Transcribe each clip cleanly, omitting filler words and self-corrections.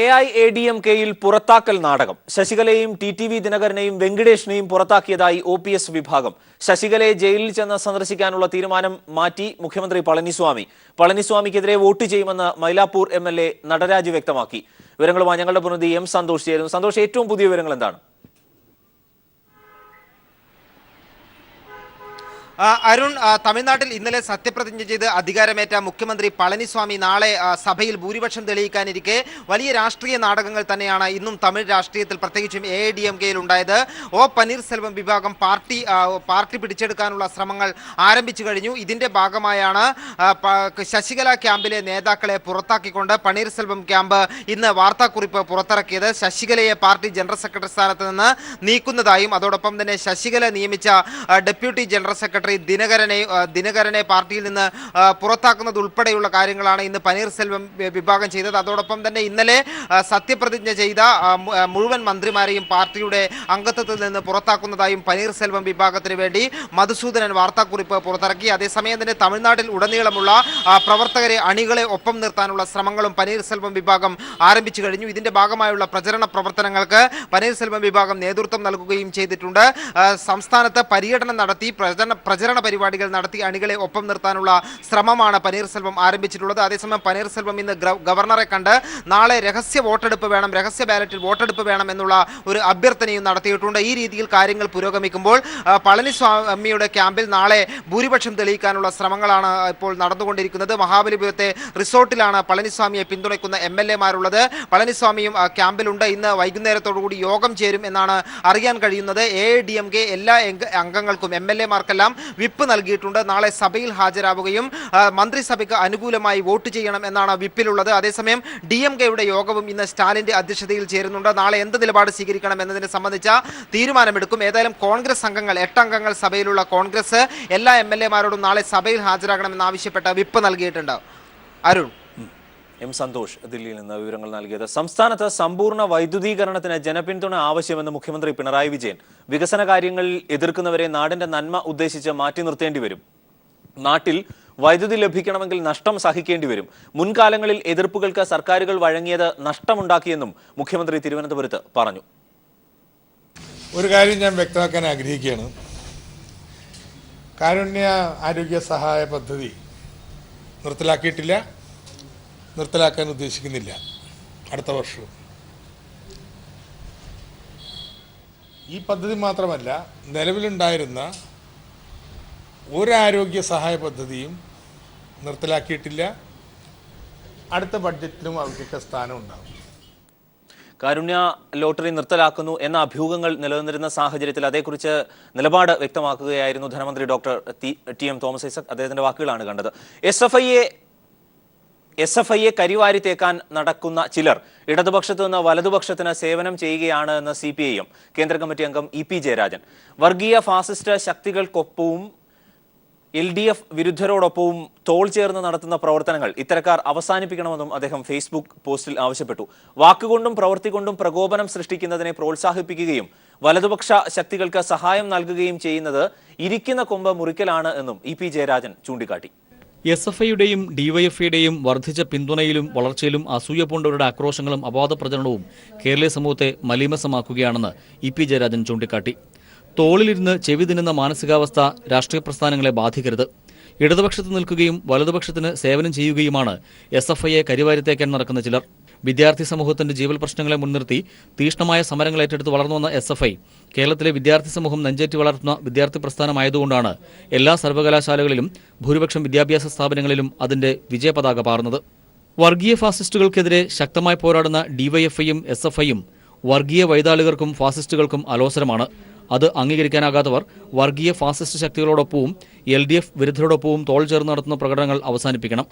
AIADMKയിൽ പുറത്താക്കൽ നാടകം. ശശികലയെയും TTV ദിനകരനെയും വെങ്കിടേഷിനെയും പുറത്താക്കിയതായി OPS വിഭാഗം. ശശികലയെ ജയിലിൽ ചെന്ന് സന്ദർശിക്കാനുള്ള തീരുമാനം മാറ്റി മുഖ്യമന്ത്രി പളനിസ്വാമി. പളനിസ്വാമിക്കെതിരെ വോട്ട് ചെയ്യുമെന്ന് മൈലാപ്പൂർ MLA നടരാജ് വ്യക്തമാക്കി. വിവരങ്ങളുമായി ഞങ്ങളുടെ പ്രതിനിധി M സന്തോഷ് ചേരുന്നു. സന്തോഷ്, ഏറ്റവും പുതിയ വിവരങ്ങൾ എന്താണ്? അരുൺ, തമിഴ്നാട്ടിൽ ഇന്നലെ സത്യപ്രതിജ്ഞ ചെയ്ത് അധികാരമേറ്റ മുഖ്യമന്ത്രി പളനിസ്വാമി നാളെ സഭയിൽ ഭൂരിപക്ഷം തെളിയിക്കാനിരിക്കെ വലിയ രാഷ്ട്രീയ നാടകങ്ങൾ തന്നെയാണ് ഇന്നും തമിഴ് രാഷ്ട്രീയത്തിൽ പ്രത്യേകിച്ചും AIADMKയിൽ ഉണ്ടായത്. പനീർസെൽവം വിഭാഗം പാർട്ടി പിടിച്ചെടുക്കാനുള്ള ശ്രമങ്ങൾ ആരംഭിച്ചു കഴിഞ്ഞു. ഇതിന്റെ ഭാഗമായാണ് ശശികല ക്യാമ്പിലെ നേതാക്കളെ പുറത്താക്കിക്കൊണ്ട് പനീർസെൽവം ക്യാമ്പ് ഇന്ന് വാർത്താക്കുറിപ്പ് പുറത്തിറക്കിയത്. ശശികലയെ പാർട്ടി ജനറൽ സെക്രട്ടറി സ്ഥാനത്ത് നിന്ന് നീക്കുന്നതായും അതോടൊപ്പം തന്നെ ശശികല നിയമിച്ച ഡെപ്യൂട്ടി ജനറൽ സെക്രട്ടറി ദിനകരനെ പാർട്ടിയിൽ നിന്ന് പുറത്താക്കുന്നത് ഉൾപ്പെടെയുള്ള കാര്യങ്ങളാണ് ഇന്ന് പനീർസെൽവം വിഭാഗം ചെയ്തത്. അതോടൊപ്പം തന്നെ ഇന്നലെ സത്യപ്രതിജ്ഞ ചെയ്ത മുഴുവൻ മന്ത്രിമാരെയും പാർട്ടിയുടെ അംഗത്വത്തിൽ നിന്ന് പുറത്താക്കുന്നതായും പനീർസെൽവം വിഭാഗത്തിന് വേണ്ടി മധുസൂദനൻ വാർത്താക്കുറിപ്പ് പുറത്തിറക്കി. അതേസമയം തന്നെ തമിഴ്നാട്ടിൽ ഉടനീളമുള്ള പ്രവർത്തകരെ അണികളെ ഒപ്പം നിർത്താനുള്ള ശ്രമങ്ങളും പനീർസെൽവം വിഭാഗം ആരംഭിച്ചു കഴിഞ്ഞു. ഇതിന്റെ ഭാഗമായുള്ള പ്രചരണ പ്രവർത്തനങ്ങൾക്ക് പനീർസെൽവം വിഭാഗം നേതൃത്വം നൽകുകയും ചെയ്തിട്ടുണ്ട്. സംസ്ഥാനത്ത് പര്യടനം നടത്തി പ്രചരണ പരിപാടികൾ നടത്തി അണികളെ ഒപ്പം നിർത്താനുള്ള ശ്രമമാണ് പനീർസെൽവം ആരംഭിച്ചിട്ടുള്ളത്. അതേസമയം പനീർസെൽവം ഇന്ന് ഗവർണറെ കണ്ട് നാളെ രഹസ്യ ബാലറ്റിൽ വോട്ടെടുപ്പ് വേണം എന്നുള്ള ഒരു അഭ്യർത്ഥനയും നടത്തിയിട്ടുണ്ട്. ഈ രീതിയിൽ കാര്യങ്ങൾ പുരോഗമിക്കുമ്പോൾ പളനിസ്വാമിയുടെ ക്യാമ്പിൽ നാളെ ഭൂരിപക്ഷം തെളിയിക്കാനുള്ള ശ്രമങ്ങളാണ് ഇപ്പോൾ നടന്നുകൊണ്ടിരിക്കുന്നത്. മഹാബലിപുരത്തെ റിസോർട്ടിലാണ് പളനിസ്വാമിയെ പിന്തുണയ്ക്കുന്ന MLA-മാരുള്ളത്. പളനിസ്വാമിയും ക്യാമ്പിലുണ്ട്. ഇന്ന് വൈകുന്നേരത്തോടുകൂടി യോഗം ചേരും എന്നാണ് അറിയാൻ കഴിയുന്നത്. AIADMK എല്ലാ അംഗങ്ങൾക്കും MLA-മാർക്കെല്ലാം വിപ്പ് നൽകിയിട്ടുണ്ട്. നാളെ സഭയിൽ ഹാജരാവുകയും മന്ത്രിസഭയ്ക്ക് അനുകൂലമായി വോട്ട് ചെയ്യണം എന്നാണ് വിപ്പിലുള്ളത്. അതേസമയം DMK-യുടെ യോഗവും ഇന്ന് സ്റ്റാലിന്റെ അധ്യക്ഷതയിൽ ചേരുന്നുണ്ട്. നാളെ എന്ത് നിലപാട് സ്വീകരിക്കണം എന്നതിനെ സംബന്ധിച്ച തീരുമാനമെടുക്കും. ഏതായാലും കോൺഗ്രസ് അംഗങ്ങൾ 8 അംഗങ്ങൾ സഭയിലുള്ള കോൺഗ്രസ് എല്ലാ MLA-മാരോടും നാളെ സഭയിൽ ഹാജരാകണമെന്നാവശ്യപ്പെട്ട വിപ്പ് നൽകിയിട്ടുണ്ട്. അരുൺ. M സന്തോഷ് ദില്ലിയിൽ നിന്ന് വിവരങ്ങൾ നൽകിയത്. സംസ്ഥാനത്ത് സമ്പൂർണ്ണ വൈദ്യുതീകരണത്തിന് ജനപിന്തുണ ആവശ്യമെന്ന് മുഖ്യമന്ത്രി പിണറായി വിജയൻ. വികസന കാര്യങ്ങളിൽ എതിർക്കുന്നവരെ നാടിന്റെ നന്മ ഉദ്ദേശിച്ച് മാറ്റി നിർത്തേണ്ടി വരും. നാട്ടിൽ വൈദ്യുതി ലഭിക്കണമെങ്കിൽ നഷ്ടം സഹിക്കേണ്ടി വരും. മുൻകാലങ്ങളിൽ എതിർപ്പുകൾക്ക് സർക്കാരുകൾ വഴങ്ങിയത് നഷ്ടമുണ്ടാക്കിയെന്നും മുഖ്യമന്ത്രി തിരുവനന്തപുരത്ത് പറഞ്ഞു. ഒരു കാര്യം ഞാൻ വ്യക്തമാക്കാൻ ആഗ്രഹിക്കുകയാണ്. കാരുണ്യ ആരോഗ്യ സഹായ പദ്ധതി നിർത്തലാക്കിയിട്ടില്ല, നിർത്തലാക്കാൻ ഉദ്ദേശിക്കുന്നില്ല. അടുത്ത വർഷം ഈ പദ്ധതി മാത്രമല്ല, നിലവിലുണ്ടായിരുന്ന ഒരു ആരോഗ്യ സഹായ പദ്ധതിയും നിർത്തലാക്കിയിട്ടില്ല. അടുത്ത ബഡ്ജറ്റിലും അവർക്ക് സ്ഥാനം ഉണ്ടാകും. കാരുണ്യ ലോട്ടറി നിർത്തലാക്കുന്നു എന്ന അഭ്യൂഹങ്ങൾ നിലനിന്നിരുന്ന സാഹചര്യത്തിൽ അതേക്കുറിച്ച് നിലപാട് വ്യക്തമാക്കുകയായിരുന്നു ധനമന്ത്രി ഡോക്ടർ TM തോമസ് ഐസക്. അദ്ദേഹത്തിന്റെ വാക്കുകളാണ് കണ്ടത്. SFIയെ കരിവാരി തേക്കാൻ നടക്കുന്ന ചിലർ ഇടതുപക്ഷത്തു നിന്ന് വലതുപക്ഷത്തിന് സേവനം ചെയ്യുകയാണ് എന്ന് CPIM കേന്ദ്ര കമ്മിറ്റി അംഗം EP ജയരാജൻ. വർഗീയ ഫാസിസ്റ്റ് ശക്തികൾക്കൊപ്പവും LDF വിരുദ്ധരോടൊപ്പവും തോൾ ചേർന്ന് നടത്തുന്ന പ്രവർത്തനങ്ങൾ ഇത്തരക്കാർ അവസാനിപ്പിക്കണമെന്നും അദ്ദേഹം ഫേസ്ബുക്ക് പോസ്റ്റിൽ ആവശ്യപ്പെട്ടു. വാക്കുകൊണ്ടും പ്രവൃത്തികൊണ്ടും പ്രകോപനം സൃഷ്ടിക്കുന്നതിനെ പ്രോത്സാഹിപ്പിക്കുകയും വലതുപക്ഷ ശക്തികൾക്ക് സഹായം നൽകുകയും ചെയ്യുന്നത് ഇരിക്കുന്ന കൊമ്പ് മുറിക്കലാണ് എന്നും EP ജയരാജൻ ചൂണ്ടിക്കാട്ടി. SFIയുടെയും DYFIയുടെയും വർദ്ധിച്ച പിന്തുണയിലും വളർച്ചയിലും അസൂയ പൂണ്ടവരുടെ ആക്രോശങ്ങളും അപവാദ പ്രചരണവും കേരളീയ സമൂഹത്തെ മലീമസമാക്കുകയാണെന്ന് EP ജയരാജൻ ചൂണ്ടിക്കാട്ടി. തോളിലിരുന്ന് ചെവി തിന്നുന്ന മാനസികാവസ്ഥ രാഷ്ട്രീയ പ്രസ്ഥാനങ്ങളെ ബാധിക്കരുത്. ഇടതുപക്ഷത്ത് നിൽക്കുകയും വലതുപക്ഷത്തിന് സേവനം ചെയ്യുകയുമാണ് SFIയെ കരിവാരിത്തേക്കാൻ നടക്കുന്ന ചിലർ. വിദ്യാർത്ഥി സമൂഹത്തിന്റെ ജീവൽ പ്രശ്നങ്ങളെ മുൻനിർത്തി തീഷ്ണമായ സമരങ്ങൾ ഏറ്റെടുത്ത് വളർന്നു വന്ന SFI കേരളത്തിലെ വിദ്യാർത്ഥി സമൂഹം നെഞ്ചേറ്റി വളർത്തുന്ന വിദ്യാർത്ഥി പ്രസ്ഥാനമായതുകൊണ്ടാണ് എല്ലാ സർവകലാശാലകളിലും ഭൂരിപക്ഷം വിദ്യാഭ്യാസ സ്ഥാപനങ്ങളിലും അതിന്റെ വിജയപതാക പാറുന്നത്. വർഗീയ ഫാസിസ്റ്റുകൾക്കെതിരെ ശക്തമായി പോരാടുന്ന DYFIയും SFIയും വർഗീയ വൈതാളികർക്കും ഫാസിസ്റ്റുകൾക്കും അലോസരമാണ്. അത് അംഗീകരിക്കാനാകാത്തവർ വർഗീയ ഫാസിസ്റ്റ് ശക്തികളോടൊപ്പവും LDF വിരുദ്ധരോടൊപ്പവും തോൾ ചേർന്ന് നടത്തുന്ന പ്രകടനങ്ങൾ അവസാനിപ്പിക്കണം.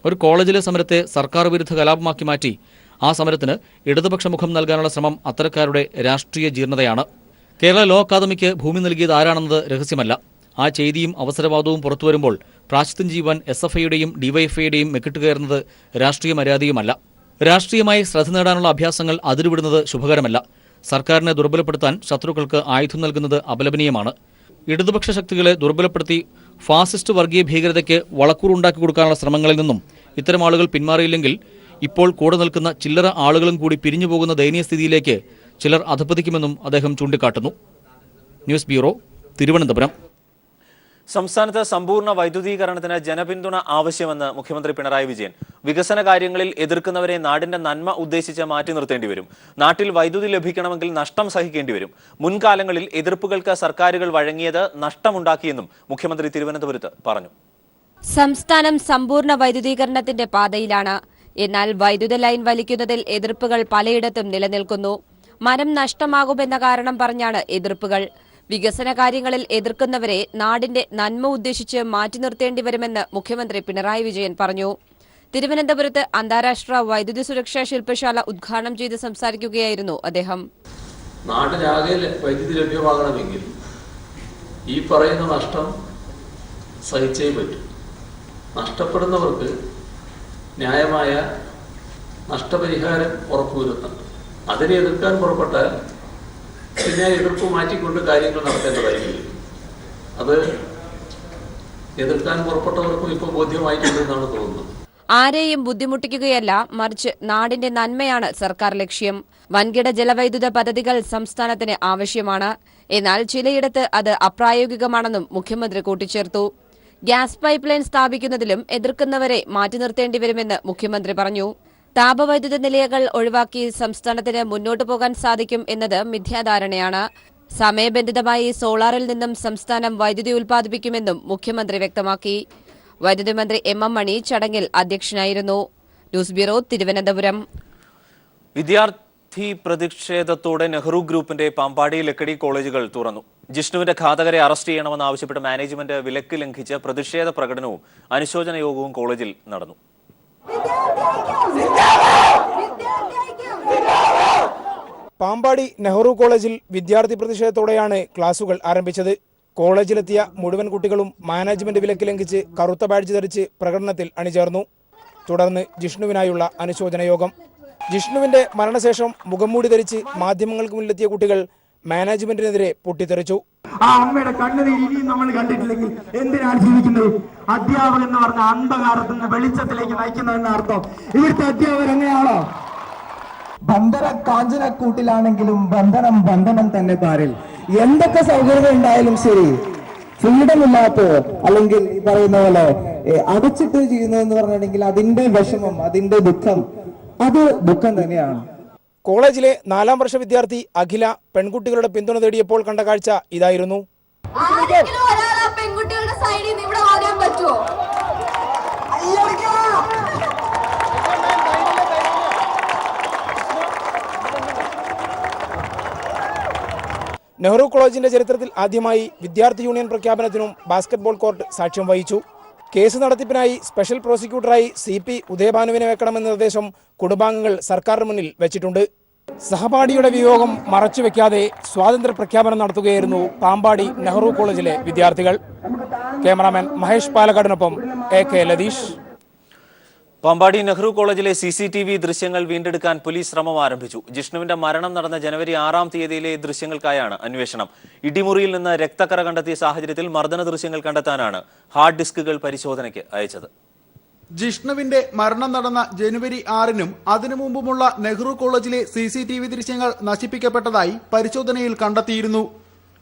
ഒരു കോളേജിലെ സമരത്തെ സർക്കാർ വിരുദ്ധ കലാപമാക്കി മാറ്റി ആ സമരത്തിന് ഇടതുപക്ഷ മുഖം നൽകാനുള്ള ശ്രമം അത്തരക്കാരുടെ രാഷ്ട്രീയ ജീർണതയാണ്. കേരള ലോ അക്കാദമിക്ക് ഭൂമി നൽകിയത് ആരാണെന്നത് രഹസ്യമല്ല. ആ ചെയ്തിയും അവസരവാദവും പുറത്തുവരുമ്പോൾ പ്രാശ്ചിത്യം ചെയ്യുവാൻ SFIയുടെയും DYFIയുടെയും മെക്കിട്ടുകയറുന്നത് രാഷ്ട്രീയ മര്യാദയുമല്ല. രാഷ്ട്രീയമായി ശ്രദ്ധ നേടാനുള്ള അഭ്യാസങ്ങൾ അതിരുവിടുന്നത് ശുഭകരമല്ല. സർക്കാരിനെ ദുർബലപ്പെടുത്താൻ ശത്രുക്കൾക്ക് ആയുധം നൽകുന്നത് അപലപനീയമാണ്. ഇടതുപക്ഷ ശക്തികളെ ദുർബലപ്പെടുത്തി ഫാസിസ്റ്റ് വർഗീയ ഭീകരതയ്ക്ക് വളക്കൂറുണ്ടാക്കി കൊടുക്കാനുള്ള ശ്രമങ്ങളിൽ നിന്നും ഇത്തരം ആളുകൾ പിന്മാറിയില്ലെങ്കിൽ ഇപ്പോൾ കൂടെ നിൽക്കുന്ന ചില്ലറ ആളുകളും കൂടി പിരിഞ്ഞു പോകുന്ന ദയനീയ സ്ഥിതിയിലേക്ക് ചിലർ അധപ്പതിക്കുമെന്നും അദ്ദേഹം ചൂണ്ടിക്കാട്ടുന്നു. News bureau, Thiruvananthapuram. സംസ്ഥാനത്ത് സമ്പൂർണ്ണ വൈദ്യുതീകരണത്തിന് ജനപിന്തുണ ആവശ്യമെന്ന് മുഖ്യമന്ത്രി പിണറായി വിജയൻ. വികസന കാര്യങ്ങളിൽ എതിർക്കുന്നവരെ നാടിന്റെ നന്മ ഉദ്ദേശിച്ച് മാറ്റി നിർത്തേണ്ടി വരും. നാട്ടിൽ വൈദ്യുതി ലഭിക്കണമെങ്കിൽ നഷ്ടം സഹിക്കേണ്ടി വരും. മുൻകാലങ്ങളിൽ എതിർപ്പുകൾക്ക് സർക്കാരുകൾ വഴങ്ങിയത് നഷ്ടമുണ്ടാക്കിയെന്നും മുഖ്യമന്ത്രി തിരുവനന്തപുരത്ത് പറഞ്ഞു. സംസ്ഥാനം സമ്പൂർണ്ണ വൈദ്യുതീകരണത്തിന്റെ പാതയിലാണ്. എന്നാൽ വൈദ്യുത ലൈൻ വലിക്കുന്നതിൽ എതിർപ്പുകൾ പലയിടത്തും നിലനിൽക്കുന്നു. മരം നഷ്ടമാകുമെന്ന കാരണം പറഞ്ഞാണ് എതിർപ്പുകൾ. വികസന കാര്യങ്ങളിൽ എതിർക്കുന്നവരെ നാടിന്റെ നന്മ ഉദ്ദേശിച്ച് മാറ്റി നിർത്തേണ്ടി വരുമെന്ന് മുഖ്യമന്ത്രി പിണറായി വിജയൻ പറഞ്ഞു. തിരുവനന്തപുരത്ത് അന്താരാഷ്ട്ര വൈദ്യുതി സുരക്ഷാ ശില്പശാല ഉദ്ഘാടനം ചെയ്ത് സംസാരിക്കുകയായിരുന്നു അദ്ദേഹം. നാട്ടിലാകെ വൈദ്യുതി ലഭ്യമാകണമെങ്കിൽ ഈ പറയുന്ന നഷ്ടം സഹിച്ചേ പറ്റൂ. നഷ്ടപ്പെടുന്നവർക്ക് ന്യായമായ നഷ്ടപരിഹാരം ഉറപ്പുവരുത്തുന്നുണ്ട്. അതിനെ എതിർക്കാൻ പുറപ്പെട്ടാൽ പിന്നെ എതിർപ്പ് മാറ്റിക്കൊണ്ട് കാര്യങ്ങൾ നടത്തേണ്ടതായിരിക്കും. അത് എതിർക്കാൻ പുറപ്പെട്ടവർക്കും ഇപ്പോൾ ബോധ്യമായിട്ടുണ്ടെന്നാണ് തോന്നുന്നത്. ആരെയും ബുദ്ധിമുട്ടിക്കുകയല്ല, മറിച്ച് നാടിന്റെ നന്മയാണ് സർക്കാർ ലക്ഷ്യം. വൻകിട ജലവൈദ്യുത പദ്ധതികൾ സംസ്ഥാനത്തിന് ആവശ്യമാണ്. എന്നാൽ ചിലയിടത്ത് അത് അപ്രായോഗികമാണെന്നും മുഖ്യമന്ത്രി കൂട്ടിച്ചേർത്തു. ഗ്യാസ് പൈപ്പ് ലൈൻ സ്ഥാപിക്കുന്നതിലും എതിർക്കുന്നവരെ മാറ്റി നിർത്തേണ്ടി വരുമെന്ന് മുഖ്യമന്ത്രി പറഞ്ഞു. താപവൈദ്യുത നിലയങ്ങൾ ഒഴിവാക്കി സംസ്ഥാനത്തിന് മുന്നോട്ടു പോകാൻ സാധിക്കും എന്നത് മിഥ്യാധാരണയാണ്. സമയബന്ധിതമായി സോളാറിൽ നിന്നും സംസ്ഥാനം വൈദ്യുതി ഉൽപ്പാദിപ്പിക്കുമെന്നും മുഖ്യമന്ത്രി വ്യക്തമാക്കി. വൈദ്യുതി മന്ത്രി എം മണി ചടങ്ങിൽ അധ്യക്ഷനായിരുന്നു. News bureau, Thiruvananthapuram. വിദ്യാർത്ഥി പ്രതിഷേധത്തോടെ നെഹ്റു ഗ്രൂപ്പിന്റെ പാമ്പാടി ലക്കടി കോളേജുകൾ തുറന്നു. ജിഷ്ണുവിന്റെ ഘാതകരെ അറസ്റ്റ് ചെയ്യണമെന്നാവശ്യപ്പെട്ട് മാനേജ്മെന്റ് വിലക്ക് ലംഘിച്ച് പ്രതിഷേധ പ്രകടനവും അനുശോചന യോഗവും കോളേജിൽ നടന്നു. പാമ്പാടി നെഹ്റു കോളേജിൽ വിദ്യാർത്ഥി പ്രതിഷേധത്തോടെയാണ് ക്ലാസുകൾ ആരംഭിച്ചത്. കോളേജിലെത്തിയ മുഴുവൻ കുട്ടികളും മാനേജ്മെന്റ് വിലക്ക് ലംഘിച്ച് കറുത്ത ബാഡ്ജ് ധരിച്ച് പ്രകടനത്തിൽ അണിചേർന്നു. തുടർന്ന് ജിഷ്ണുവിനായുള്ള അനുശോചന യോഗം. ജിഷ്ണുവിന്റെ മരണശേഷം മുഖംമൂടി ധരിച്ച് മാധ്യമങ്ങൾക്ക് മുന്നിലെത്തിയ കുട്ടികൾ മാനേജ്മെന്റിനെതിരെ പൊട്ടിത്തെറിച്ചു. ആ അമ്മയുടെ കണ്ണുനീർ ഇനിയും നമ്മൾ കണ്ടിട്ടില്ലെങ്കിൽ എന്തിനാണ് ജീവിക്കുന്നത്? അധ്യാപകൻ എന്ന് പറഞ്ഞ അന്ധകാരത്തിൽ നിന്ന് വെളിച്ചത്തിലേക്ക് നയിക്കുന്നതെന്ന അർത്ഥം. ഇവിടുത്തെ അധ്യാപകർ എങ്ങനെയാണോ? ബന്ധന കാഞ്ചനക്കൂട്ടിലാണെങ്കിലും ബന്ധനം തന്നെ പാരിൽ. എന്തൊക്കെ സൗകര്യങ്ങൾ ഉണ്ടായാലും ശരി, ഫ്രീഡം ഇല്ലാത്ത അല്ലെങ്കിൽ ഈ പറയുന്ന പോലെ അടച്ചിട്ട് ചെയ്യുന്നതെന്ന് പറഞ്ഞിട്ടുണ്ടെങ്കിൽ അതിന്റെ വിഷമം, അതിന്റെ ദുഃഖം, അത് ദുഃഖം തന്നെയാണ്. കോളേജിലെ 4ാം വർഷ വിദ്യാർത്ഥി അഖില പെൺകുട്ടികളുടെ പിന്തുണ തേടിയപ്പോൾ കണ്ട കാഴ്ച ഇതായിരുന്നു. പെൺകുട്ടികളുടെ സൈഡിൽ നിന്ന് ഇവിടെ വരാൻ പറ്റുമോ? നെഹ്റു കോളേജിന്റെ ചരിത്രത്തിൽ ആദ്യമായി വിദ്യാർത്ഥി യൂണിയൻ പ്രഖ്യാപനത്തിനും ബാസ്കറ്റ്ബോൾ കോർട്ട് സാക്ഷ്യം വഹിച്ചു. കേസ് നടത്തിപ്പിനായി സ്പെഷ്യൽ പ്രോസിക്യൂട്ടറായി CP ഉദയഭാനുവിനെ വെക്കണമെന്ന നിർദ്ദേശം കുടുംബാംഗങ്ങൾ സർക്കാരിന് മുന്നിൽ വെച്ചിട്ടുണ്ട്. സഹപാഠിയുടെ വിയോഗം മറച്ചുവെക്കാതെ സ്വാതന്ത്ര്യ പ്രഖ്യാപനം നടത്തുകയായിരുന്നു പാമ്പാടി നെഹ്റു കോളേജിലെ വിദ്യാർത്ഥികൾ. ക്യാമറാമാൻ മഹേഷ് പാലക്കാടിനൊപ്പം AK ലതീഷ്. പാമ്പാടി നെഹ്റു കോളേജിലെ CCTV ദൃശ്യങ്ങൾ വീണ്ടെടുക്കാൻ പോലീസ് ശ്രമം ആരംഭിച്ചു. ജിഷ്ണുവിന്റെ മരണം നടന്ന ജനുവരി 6-ാം തീയതിയിലെ ദൃശ്യങ്ങൾക്കായാണ് അന്വേഷണം. ഇടിമുറിയിൽ നിന്ന് രക്തക്കറ കണ്ടെത്തിയ സാഹചര്യത്തിൽ മർദ്ദന ദൃശ്യങ്ങൾ കണ്ടെത്താനാണ് ഹാർഡ് ഡിസ്കുകൾ പരിശോധനയ്ക്ക് അയച്ചത്. ജിഷ്ണുവിന്റെ മരണം നടന്ന ജനുവരി 6-നും അതിനു മുമ്പുമുള്ള നെഹ്റു കോളേജിലെ CCTV ദൃശ്യങ്ങൾ നശിപ്പിക്കപ്പെട്ടതായി പരിശോധനയിൽ കണ്ടെത്തിയിരുന്നു.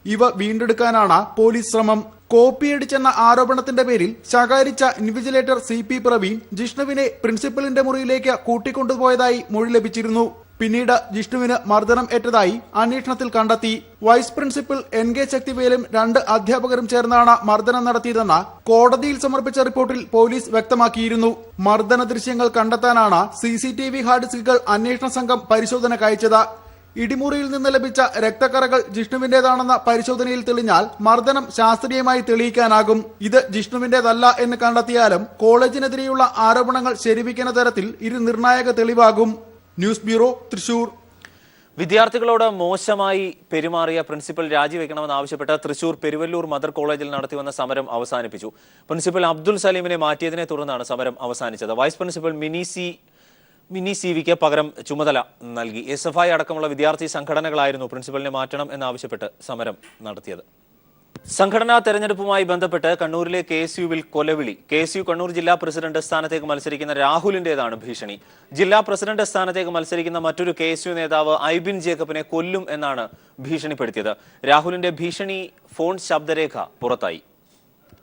ഇവ വീണ്ടെടുക്കാനാണ് പോലീസ് ശ്രമം. കോപ്പിയടിച്ചെന്ന ആരോപണത്തിന്റെ പേരിൽ ശകാരിച്ച ഇൻവിജിലേറ്റർ CP പ്രവീൺ ജിഷ്ണുവിനെ പ്രിൻസിപ്പലിന്റെ മുറിയിലേക്ക് കൂട്ടിക്കൊണ്ടുപോയതായി മൊഴി ലഭിച്ചിരുന്നു. പിന്നീട് ജിഷ്ണുവിന് മർദ്ദനം ഏറ്റതായി അന്വേഷണത്തിൽ കണ്ടെത്തി. വൈസ് പ്രിൻസിപ്പൽ NK ശക്തിവേലും 2 അധ്യാപകരും ചേർന്നാണ് മർദ്ദനം നടത്തിയതെന്ന് കോടതിയിൽ സമർപ്പിച്ച റിപ്പോർട്ടിൽ പോലീസ് വ്യക്തമാക്കിയിരുന്നു. മർദ്ദന ദൃശ്യങ്ങൾ കണ്ടെത്താനാണ് CCTV ഹാർഡ് ഡിസ്കുകൾ അന്വേഷണ സംഘം പരിശോധനയ്ക്ക് അയച്ചത്. ഇടിമുറിയിൽ നിന്ന് ലഭിച്ച രക്തക്കറകൾ ജിഷ്ണുവിന്റേതാണെന്ന പരിശോധനയിൽ തെളിഞ്ഞാൽ മർദ്ദനം ശാസ്ത്രീയമായി തെളിയിക്കാനാകും. ഇത് ജിഷ്ണുവിന്റേതല്ല എന്ന് കണ്ടെത്തിയാലും കോളേജിനെതിരെയുള്ള ആരോപണങ്ങൾ ശരിവയ്ക്കുന്ന തരത്തിൽ ഇത് നിർണായക തെളിവാകും. News bureau, Thrissur. വിദ്യാർത്ഥികളോട് മോശമായി പെരുമാറിയ പ്രിൻസിപ്പൽ രാജിവെക്കണമെന്നാവശ്യപ്പെട്ട് തൃശൂർ പെരുവല്ലൂർ മദർ കോളേജിൽ നടത്തിവന്ന സമരം അവസാനിപ്പിച്ചു. പ്രിൻസിപ്പൽ അബ്ദുൽ സലീമിനെ മാറ്റിയതിനെ തുടർന്നാണ് സമരം അവസാനിച്ചത്. വൈസ് പ്രിൻസിപ്പൽ മിനി സിവിക്ക് പകരം ചുമതല നൽകി. SFI അടക്കമുള്ള വിദ്യാർത്ഥി സംഘടനകളായിരുന്നു പ്രിൻസിപ്പലിനെ മാറ്റണം എന്നാവശ്യപ്പെട്ട് സമരം നടത്തിയത്. സംഘടനാ തെരഞ്ഞെടുപ്പുമായി ബന്ധപ്പെട്ട് കണ്ണൂരിലെ KSUവിൽ കൊലവിളി. KSU കണ്ണൂർ ജില്ലാ പ്രസിഡന്റ് സ്ഥാനത്തേക്ക് മത്സരിക്കുന്ന രാഹുലിന്റേതാണ് ഭീഷണി. ജില്ലാ പ്രസിഡന്റ് സ്ഥാനത്തേക്ക് മത്സരിക്കുന്ന മറ്റൊരു KSU നേതാവ് ഐബിൻ ജേക്കബിനെ കൊല്ലും എന്നാണ് ഭീഷണിപ്പെടുത്തിയത്. രാഹുലിന്റെ ഭീഷണി ഫോൺ ശബ്ദരേഖ പുറത്തായി.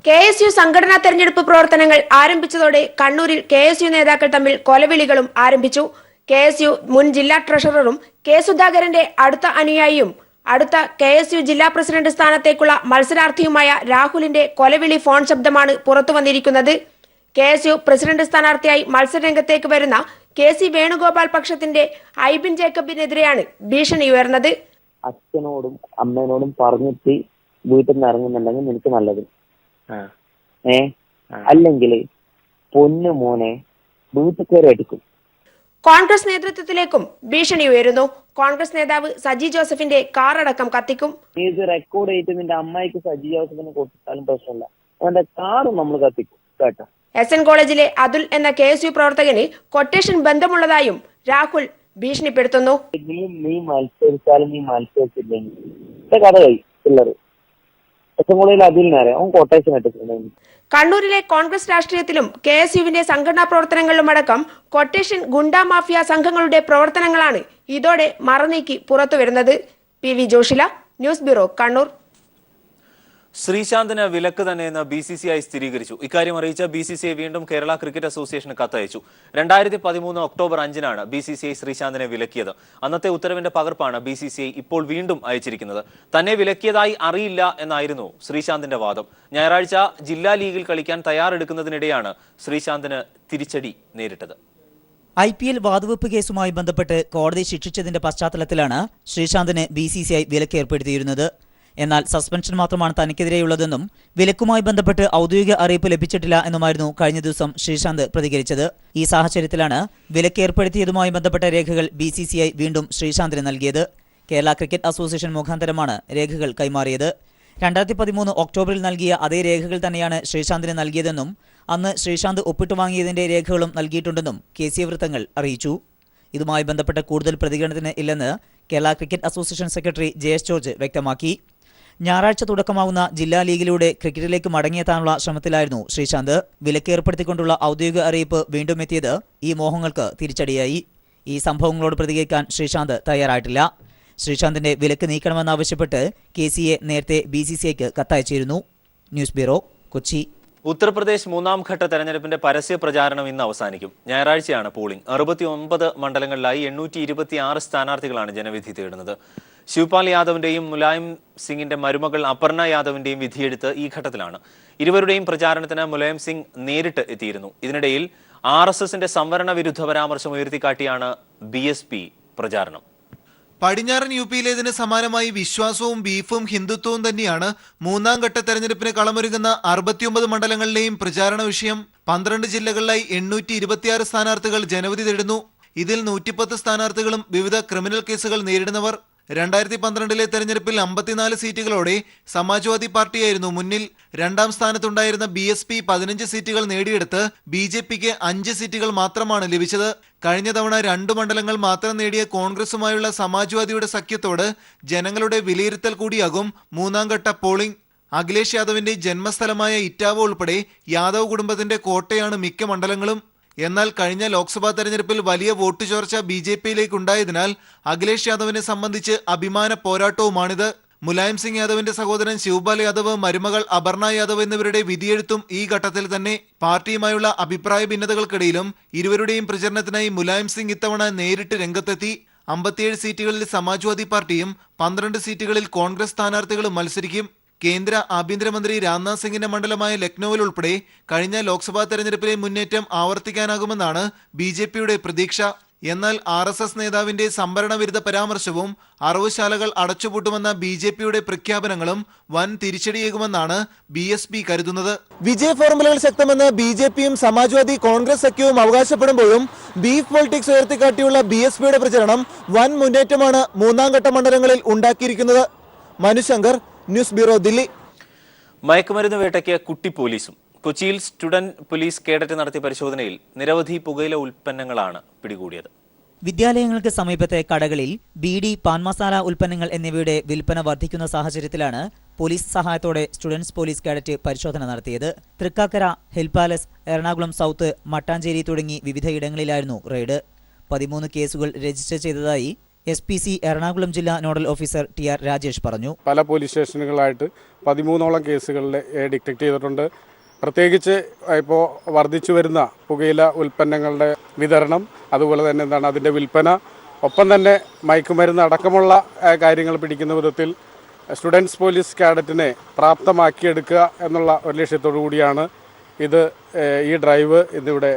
KSU സംഘടനാ തെരഞ്ഞെടുപ്പ് പ്രവർത്തനങ്ങൾ ആരംഭിച്ചതോടെ കണ്ണൂരിൽ KSU നേതാക്കൾ തമ്മിൽ കൊലവിളികളും ആരംഭിച്ചു. KSU മുൻ ജില്ലാ ട്രഷററും K സുധാകരന്റെ അടുത്ത അനുയായിയും അടുത്ത KSU ജില്ലാ പ്രസിഡന്റ് സ്ഥാനത്തേക്കുള്ള മത്സരാർത്ഥിയുമായ രാഹുലിന്റെ കൊലവിളി ഫോൺ ശബ്ദമാണ് പുറത്തുവന്നിരിക്കുന്നത്. KSU പ്രസിഡന്റ് സ്ഥാനാർത്ഥിയായി മത്സരരംഗത്തേക്ക് വരുന്ന KC വേണുഗോപാൽ പക്ഷത്തിന്റെ ഐബിൻ ജേക്കബിനെതിരെയാണ് ഭീഷണി ഉയർന്നത്. അച്ഛനോടും അമ്മേനോടും പറഞ്ഞിട്ട് വീട്ടിൽ നിന്ന് ഇറങ്ങുന്നുണ്ടെങ്കിൽ നിനക്ക് നല്ലത്. അല്ലെങ്കിൽ പൊന്നു മോനെ വീട്ടിൽ കയറി എടുക്കും. കോൺഗ്രസ് നേതൃത്വത്തിലേക്കും ഭീഷണി ഉയരുന്നു. കോൺഗ്രസ് നേതാവ് സജി ജോസഫിന്റെ കാറടക്കം കത്തിക്കും. ഇത് റെക്കോർഡ് ചെയ്തിട്ട് നിന്റെ അമ്മായിക്ക് സജി ജോസഫിന് കൊടുത്താലും പ്രശ്നമില്ല, അവന്റെ കാറും നമ്മൾ കത്തിക്കും കേട്ടോ. SN കോളേജിലെ അതുൽ എന്ന KSU പ്രവർത്തകന് കൊട്ടേഷൻ ബന്ധമുള്ളതായും രാഹുൽ ഭീഷണിപ്പെടുത്തുന്നു. നീ മത്സരിച്ചാലും നീ മത്സരിച്ചില്ലെങ്കിൽ കഥ കഴി പിള്ളേർ. SN കോളേജിൽ അതിലിനറിയാം അവൻ കൊട്ടേഷൻ ഇട്ടിട്ടുണ്ടെങ്കിൽ. കണ്ണൂരിലെ കോൺഗ്രസ് രാഷ്ട്രീയത്തിലും KSUവിന്റെ സംഘടനാ പ്രവർത്തനങ്ങളിലുമടക്കം കൊട്ടേഷൻ ഗുണ്ടാ മാഫിയ സംഘങ്ങളുടെ പ്രവർത്തനങ്ങളാണ് ഇതോടെ മറനീക്കി പുറത്തുവരുന്നത്. PV Joshila, news bureau, Kannur. ശ്രീശാന്തിന് വിലക്ക് തന്നെയെന്ന് BCCI സ്ഥിരീകരിച്ചു. ഇക്കാര്യം അറിയിച്ച BCCI വീണ്ടും കേരള ക്രിക്കറ്റ് അസോസിയേഷന് കത്തയച്ചു. 2013 ഒക്ടോബർ 5-നാണ് BCCI ശ്രീശാന്തിനെ വിലക്കിയത്. അന്നത്തെ ഉത്തരവിന്റെ പകർപ്പാണ് BCCI ഇപ്പോൾ വീണ്ടും അയച്ചിരിക്കുന്നത്. തന്നെ വിലക്കിയതായി അറിയില്ല എന്നായിരുന്നു ശ്രീശാന്തിന്റെ വാദം. ഞായറാഴ്ച ജില്ലാ ലീഗിൽ കളിക്കാൻ തയ്യാറെടുക്കുന്നതിനിടെയാണ് ശ്രീശാന്തിന് തിരിച്ചടി നേരിട്ടത്. IPL വാതുവെപ്പ് കേസുമായി ബന്ധപ്പെട്ട് കോടതി ശിക്ഷിച്ചതിന്റെ പശ്ചാത്തലത്തിലാണ് ശ്രീശാന്തിന് BCCI വിലക്ക് ഏർപ്പെടുത്തിയിരുന്നത്. എന്നാൽ സസ്പെൻഷൻ മാത്രമാണ് തനിക്കെതിരെയുള്ളതെന്നും വിലക്കുമായി ബന്ധപ്പെട്ട് ഔദ്യോഗിക അറിയിപ്പ് ലഭിച്ചിട്ടില്ല എന്നുമായിരുന്നു കഴിഞ്ഞ ദിവസം ശ്രീശാന്ത് പ്രതികരിച്ചത്. ഈ സാഹചര്യത്തിലാണ് വിലക്ക് ഏർപ്പെടുത്തിയതുമായി ബന്ധപ്പെട്ട രേഖകൾ BCCI വീണ്ടും ശ്രീശാന്തിന് നൽകിയത്. കേരള ക്രിക്കറ്റ് അസോസിയേഷൻ മുഖാന്തരമാണ് രേഖകൾ കൈമാറിയത്. 2013 ഒക്ടോബറിൽ നൽകിയ അതേ രേഖകൾ തന്നെയാണ് ശ്രീശാന്തിന് നൽകിയതെന്നും അന്ന് ശ്രീശാന്ത് ഒപ്പിട്ടു വാങ്ങിയതിന്റെ രേഖകളും നൽകിയിട്ടുണ്ടെന്നും KCA വൃത്തങ്ങൾ അറിയിച്ചു. ഇതുമായി ബന്ധപ്പെട്ട കൂടുതൽ പ്രതികരണത്തിന് ഇല്ലെന്ന് Kerala cricket association secretary JS George വ്യക്തമാക്കി. ഞായറാഴ്ച തുടക്കമാവുന്ന ജില്ലാ ലീഗിലൂടെ ക്രിക്കറ്റിലേക്ക് മടങ്ങിയെത്താനുള്ള ശ്രമത്തിലായിരുന്നു ശ്രീശാന്ത്. വിലക്ക് ഏർപ്പെടുത്തിക്കൊണ്ടുള്ള ഔദ്യോഗിക അറിയിപ്പ് വീണ്ടും എത്തിയത് ഈ മോഹങ്ങൾക്ക് തിരിച്ചടിയായി. ഈ സംഭവങ്ങളോട് പ്രതികരിക്കാൻ ശ്രീശാന്ത് തയ്യാറായിട്ടില്ല. ശ്രീശാന്തിന്റെ വിലക്ക് നീക്കണമെന്നാവശ്യപ്പെട്ട് KCA നേരത്തെ BCCIക്ക് കത്തയച്ചിരുന്നു. News bureau, Kochi. ഉത്തർപ്രദേശ് 3ാം ഘട്ട തെരഞ്ഞെടുപ്പിന്റെ പരസ്യ പ്രചാരണം ഇന്ന് അവസാനിക്കും. ഞായറാഴ്ചയാണ് പോളിംഗ്. 69 മണ്ഡലങ്ങളിലായി 826 സ്ഥാനാർത്ഥികളാണ് ജനവിധി തേടുന്നത്. ശിവപാൽ യാദവിന്റെയും മുലായം സിംഗിന്റെ മരുമകൾ അപർണ യാദവിന്റെയും വിധിയെടുത്ത് ഈ ഘട്ടത്തിലാണ്. ഇരുവരുടെയും പ്രചാരണത്തിന് മുലായം സിംഗ് നേരിട്ട് എത്തിയിരുന്നു. ഇതിനിടയിൽ RSSന്റെ സംവരണ വിരുദ്ധ പരാമർശം ഉയർത്തിക്കാട്ടിയാണ് BSP പ്രചാരണം. പടിഞ്ഞാറൻ UPയിലേതിന് സമാനമായി വിശ്വാസവും ബീഫും ഹിന്ദുത്വവും തന്നെയാണ് 3ാം ഘട്ട തെരഞ്ഞെടുപ്പിന് കളമൊരുങ്ങുന്ന 69 മണ്ഡലങ്ങളിലെയും പ്രചാരണ വിഷയം. 12 ജില്ലകളിലായി 826 സ്ഥാനാർത്ഥികൾ ജനവിധി തേടുന്നു. ഇതിൽ 110 സ്ഥാനാർത്ഥികളും വിവിധ ക്രിമിനൽ കേസുകൾ നേരിടുന്നവർ. 2012 തെരഞ്ഞെടുപ്പിൽ 54 സീറ്റുകളോടെ സമാജ്വാദി പാർട്ടിയായിരുന്നു മുന്നിൽ. 2ാം സ്ഥാനത്തുണ്ടായിരുന്ന BSP 15 സീറ്റുകൾ നേടിയെടുത്ത് BJPക്ക് 5 സീറ്റുകൾ മാത്രമാണ് ലഭിച്ചത്. കഴിഞ്ഞ തവണ 2 മണ്ഡലങ്ങൾ മാത്രം നേടിയ കോൺഗ്രസുമായുള്ള സമാജ്വാദിയുടെ സഖ്യത്തോട് ജനങ്ങളുടെ വിലയിരുത്തൽ കൂടിയാകും 3ാം ഘട്ട പോളിംഗ്. അഖിലേഷ് യാദവിന്റെ ജന്മസ്ഥലമായ ഇറ്റാവ ഉൾപ്പെടെ യാദവ് കുടുംബത്തിന്റെ കോട്ടയാണ് മിക്ക മണ്ഡലങ്ങളും. എന്നാൽ കഴിഞ്ഞ ലോക്സഭാ തെരഞ്ഞെടുപ്പിൽ വലിയ വോട്ട് ചോർച്ച BJPയിലേക്കുണ്ടായതിനാൽ അഖിലേഷ് യാദവിനെ സംബന്ധിച്ച് അഭിമാന പോരാട്ടവുമാണിത്. മുലായം സിംഗ് യാദവിന്റെ സഹോദരൻ ശിവപാൽ യാദവ്, മരുമകൾ അപർണ യാദവ് എന്നിവരുടെ വിധിയെഴുത്തും ഈ ഘട്ടത്തിൽ തന്നെ. പാർട്ടിയുമായുള്ള അഭിപ്രായ ഭിന്നതകൾക്കിടയിലും ഇരുവരുടെയും പ്രചരണത്തിനായി മുലായം സിംഗ് ഇത്തവണ നേരിട്ട് രംഗത്തെത്തി. 57 സീറ്റുകളിൽ സമാജ്വാദി പാർട്ടിയും 12 സീറ്റുകളിൽ കോൺഗ്രസ് സ്ഥാനാർത്ഥികളും മത്സരിക്കും. കേന്ദ്ര ആഭ്യന്തരമന്ത്രി രാജ്നാഥ് സിംഗിന്റെ മണ്ഡലമായ ലക്നൌവിൽ ഉൾപ്പെടെ കഴിഞ്ഞ ലോക്സഭാ തെരഞ്ഞെടുപ്പിലെ മുന്നേറ്റം ആവർത്തിക്കാനാകുമെന്നാണ് BJPയുടെ പ്രതീക്ഷ. എന്നാൽ RSS നേതാവിന്റെ സംവരണ വിരുദ്ധ പരാമർശവും അറവുശാലകൾ അടച്ചുപൂട്ടുമെന്ന BJPയുടെ പ്രഖ്യാപനങ്ങളും വൻ തിരിച്ചടിയേകുമെന്നാണ് BSP കരുതുന്നത്. വിജയ ഫോർമുലകൾ ശക്തമെന്ന് BJPയും സമാജ്വാദി കോൺഗ്രസ് സഖ്യവും അവകാശപ്പെടുമ്പോഴും ബീഫ് പൊളിറ്റിക്സ് ഉയർത്തിക്കാട്ടിയുള്ള BSPയുടെ പ്രചരണം വൻ മുന്നേറ്റമാണ് 3ാം ഘട്ട മണ്ഡലങ്ങളിൽ ഉണ്ടാക്കിയിരിക്കുന്നത്. Manushankar, news bureau, Delhi. മയക്കുമരുന്ന് വേട്ടയ്ക്ക് കുട്ടി പോലീസും. കൊച്ചിയിൽ സ്റ്റുഡന്റ് പോലീസ് കേഡറ്റ് നടത്തിയ പരിശോധനയിൽ നിരവധി പുകയില ഉൽപ്പന്നങ്ങളാണ് പിടികൂടിയത്. വിദ്യാലയങ്ങൾക്ക് സമീപത്തെ കടകളിൽ ബീഡി, പാൻ മസാല ഉൽപ്പന്നങ്ങൾ എന്നിവയുടെ വിൽപ്പന വർദ്ധിക്കുന്ന സാഹചര്യത്തിലാണ് പോലീസ് സഹായത്തോടെ സ്റ്റുഡൻസ് പോലീസ് കാഡറ്റ് പരിശോധന നടത്തിയത്. Thrikkakara, hill palace, Ernakulam south, Mattancherry തുടങ്ങി വിവിധയിടങ്ങളിലായിരുന്നു റെയ്ഡ്. 13 കേസുകൾ രജിസ്റ്റർ ചെയ്തതായി SPC എറണാകുളം ജില്ലാ നോഡൽ ഓഫീസർ TR രാജേഷ് പറഞ്ഞു. പല പോലീസ് സ്റ്റേഷനുകളായിട്ട് 13ഓളം കേസുകളിൽ ഡിറ്റക്ട് ചെയ്തിട്ടുണ്ട്. പ്രത്യേകിച്ച് ഇപ്പോൾ വർദ്ധിച്ചു വരുന്ന പുകയില ഉൽപ്പന്നങ്ങളുടെ വിതരണം, അതുപോലെ തന്നെ അതിൻ്റെ വിൽപ്പന, ഒപ്പം തന്നെ മയക്കുമരുന്ന് അടക്കമുള്ള കാര്യങ്ങൾ പിടിക്കുന്ന വിധത്തിൽ സ്റ്റുഡൻസ് പോലീസ് കാഡറ്റിനെ പ്രാപ്തമാക്കിയെടുക്കുക എന്നുള്ള ഒരു ലക്ഷ്യത്തോടു കൂടിയാണ് ഈ ഡ്രൈവ് ഇന്നിവിടെ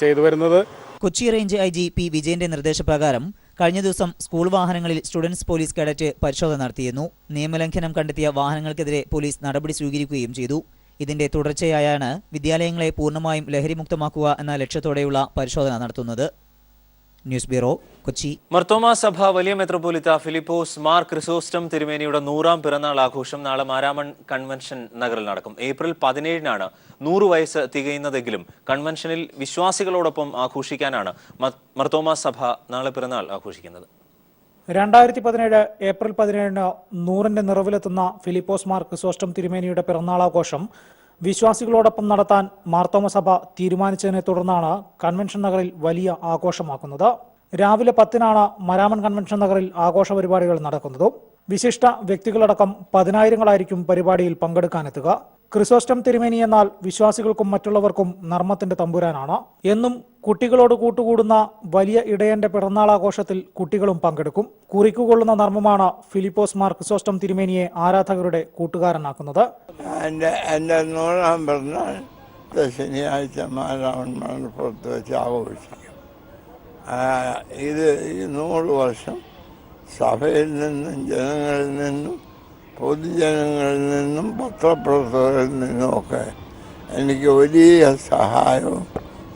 ചെയ്തു വരുന്നത്. കൊച്ചി റേഞ്ച് IG P വിജയന്റെ നിർദ്ദേശപ്രകാരം കഴിഞ്ഞ ദിവസം സ്കൂൾ വാഹനങ്ങളിൽ സ്റ്റുഡൻസ് പോലീസ് കാഡറ്റ് പരിശോധന നടത്തിയിരുന്നു. നിയമലംഘനം കണ്ടെത്തിയ വാഹനങ്ങൾക്കെതിരെ പോലീസ് നടപടി സ്വീകരിക്കുകയും ചെയ്തു. ഇതിന്റെ തുടർച്ചയായാണ് വിദ്യാലയങ്ങളെ പൂർണ്ണമായും ലഹരിമുക്തമാക്കുക എന്ന ലക്ഷ്യത്തോടെയുള്ള പരിശോധന നടത്തുന്നത്. News bureau, Kochi. മർത്തോമാ സഭ വലിയ മെത്രോപൊലിത്ത ഫിലിപ്പോസ് മാർ ക്രിസോസ്റ്റം തിരുമേനിയുടെ 100ാം പിറന്നാൾ ആഘോഷം നാളെ മാരാമൺ കൺവെൻഷൻ നഗറിൽ നടക്കും. ഏപ്രിൽ 17-നാണ് 100 വയസ്സ് തികയുന്നതെങ്കിലും കൺവെൻഷനിൽ വിശ്വാസികളോടൊപ്പം ആഘോഷിക്കാനാണ് മർത്തോമാ സഭ നാളെ പിറന്നാൾ ആഘോഷിക്കുന്നത്. 2017 ഏപ്രിൽ 17-ന് 100ന്റെ നിറവിലെത്തുന്ന ഫിലിപ്പോസ് മാർ ക്രിസോസ്റ്റം തിരുമേനിയുടെ പിറന്നാളാഘോഷം വിശ്വാസികളോടൊപ്പം നടത്താൻ മാർത്തോമ സഭ തീരുമാനിച്ചതിനെ തുടർന്നാണ് കൺവെൻഷൻ നഗറിൽ വലിയ ആഘോഷമാക്കുന്നത്. രാവിലെ 10-നാണ് മരാമൺ കൺവെൻഷൻ നഗറിൽ ആഘോഷ പരിപാടികൾ നടക്കുന്നത്. വിശിഷ്ട വ്യക്തികളടക്കം 10,000-ങ്ങളായിരിക്കും പരിപാടിയിൽ പങ്കെടുക്കാനെത്തുക. ക്രിസോസ്റ്റം തിരുമേനി എന്നാൽ വിശ്വാസികൾക്കും മറ്റുള്ളവർക്കും നർമ്മത്തിന്റെ തമ്പുരാനാണ്. എന്നും കുട്ടികളോട് കൂട്ടുകൂടുന്ന വലിയ ഇടയന്റെ പിറന്നാളാഘോഷത്തിൽ കുട്ടികളും പങ്കെടുക്കും. കുറിക്കുകൊള്ളുന്ന നർമ്മമാണ് ഫിലിപ്പോസ് മാർ ക്രിസോസ്റ്റം തിരുമേനിയെ ആരാധകരുടെ കൂട്ടുകാരനാക്കുന്നത്. എൻ്റെ 100ാം പിറന്നാൾ ശനിയാഴ്ച മാരാമൺ മണപ്പുറത്ത് വെച്ച് ആഘോഷിക്കും. ഇത് ഈ 100 വർഷം സഭയിൽ നിന്നും ജനങ്ങളിൽ നിന്നും പൊതുജനങ്ങളിൽ നിന്നും പത്രപ്രവർത്തകരിൽ നിന്നുമൊക്കെ എനിക്ക് വലിയ സഹായവും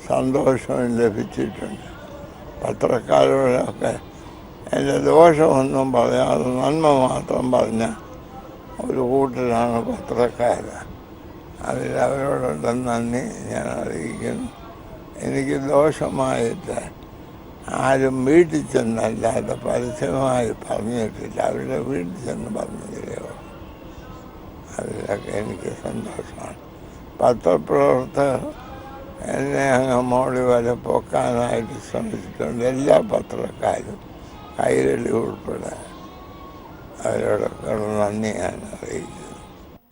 സന്തോഷവും ലഭിച്ചിട്ടുണ്ട്. പത്രക്കാരോടൊക്കെ എൻ്റെ ദോഷമൊന്നും പറയാതെ നന്മ മാത്രം പറഞ്ഞ ഒരു കൂട്ടരാണ് പത്രക്കാർ. അവരോടുള്ള നന്ദി ഞാൻ അറിയിക്കുന്നു. എനിക്ക് ദോഷമായിട്ട് ആരും വീട്ടിൽ ചെന്നല്ലാതെ പരസ്യമായി പറഞ്ഞിട്ടില്ല. അവരുടെ വീട്ടിൽ ചെന്ന് പറഞ്ഞതിലേ ഉള്ളൂ. അതിലൊക്കെ എനിക്ക് സന്തോഷമാണ്. പത്രപ്രവർത്തകർ എന്നെ അങ്ങ് മോളി വരെ പൊക്കാനായിട്ട് ശ്രമിച്ചിട്ടുണ്ട്. എല്ലാ പത്രക്കാരും, കൈരളി ഉൾപ്പെടെ അവരോടൊക്കെ നന്ദി ഞാൻ അറിയിക്കുന്നു.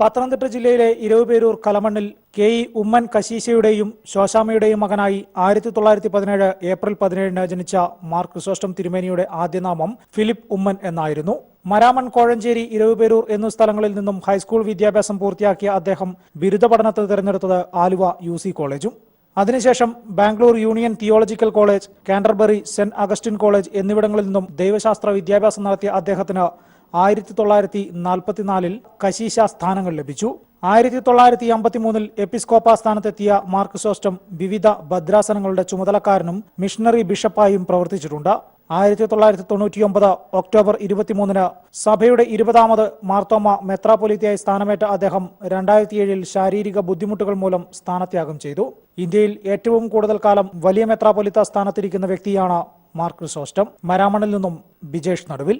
പത്തനംതിട്ട ജില്ലയിലെ ഇരവുപേരൂർ കലമണ്ണിൽ KE ഉമ്മൻ കശീശയുടെയും ശോശാമയുടെയും മകനായി 1917 ഏപ്രിൽ 17-ന് ജനിച്ച മാർ ക്രിസോസ്റ്റം തിരുമേനിയുടെ ആദ്യനാമം ഫിലിപ്പ് ഉമ്മൻ എന്നായിരുന്നു. മരാമൺ, കോഴഞ്ചേരി, ഇരവുപേരൂർ എന്നീ സ്ഥലങ്ങളിൽ നിന്നും ഹൈസ്കൂൾ വിദ്യാഭ്യാസം പൂർത്തിയാക്കിയ അദ്ദേഹം ബിരുദ പഠനത്തിന് തിരഞ്ഞെടുത്തത് ആലുവ UC കോളേജും. അതിനുശേഷം Bangalore union theological college, Canterbury saint Augustine college എന്നിവിടങ്ങളിൽ നിന്നും ദൈവശാസ്ത്ര വിദ്യാഭ്യാസം നടത്തിയ അദ്ദേഹത്തിന് 1944 കശീശ സ്ഥാനങ്ങൾ ലഭിച്ചു. 1953 എപ്പിസ്കോപ്പ സ്ഥാനത്തെത്തിയ മാർ ക്രിസോസ്റ്റം വിവിധ ഭദ്രാസനങ്ങളുടെ ചുമതലക്കാരനും മിഷണറി ബിഷപ്പായും പ്രവർത്തിച്ചിട്ടുണ്ട്. 1999 ഒക്ടോബർ 23-ന് സഭയുടെ 20ാമത് മാർത്തോമ മെത്രാപ്പൊലീത്തയായി സ്ഥാനമേറ്റ അദ്ദേഹം 2007 ശാരീരിക ബുദ്ധിമുട്ടുകൾ മൂലം സ്ഥാനത്യാഗം ചെയ്തു. ഇന്ത്യയിൽ ഏറ്റവും കൂടുതൽ കാലം വലിയ മെത്രാപ്പൊലീത്ത സ്ഥാനത്തിരിക്കുന്ന വ്യക്തിയാണ് മാർ ക്രിസോസ്റ്റം. മരാമണിൽ നിന്നും ബിജേഷ് നടുവിൽ.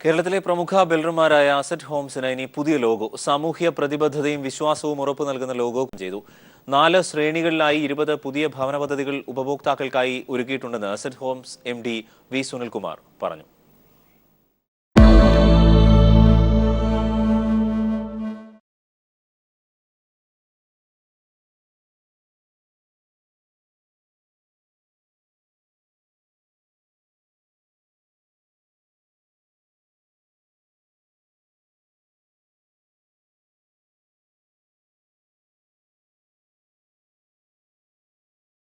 കേരളത്തിലെ പ്രമുഖ ബിൽഡർമാരായ അസറ്റ് ഹോംസിന് ഇനി പുതിയ ലോഗോ. സാമൂഹ്യ പ്രതിബദ്ധതയും വിശ്വാസവും ഉറപ്പു നൽകുന്ന ലോഗോ ചെയ്തു. 4 ശ്രേണികളിലായി 20 പുതിയ ഭവന പദ്ധതികൾ ഉപഭോക്താക്കൾക്കായി ഒരുക്കിയിട്ടുണ്ടെന്ന് asset homes MD V Sunilkumar പറഞ്ഞു.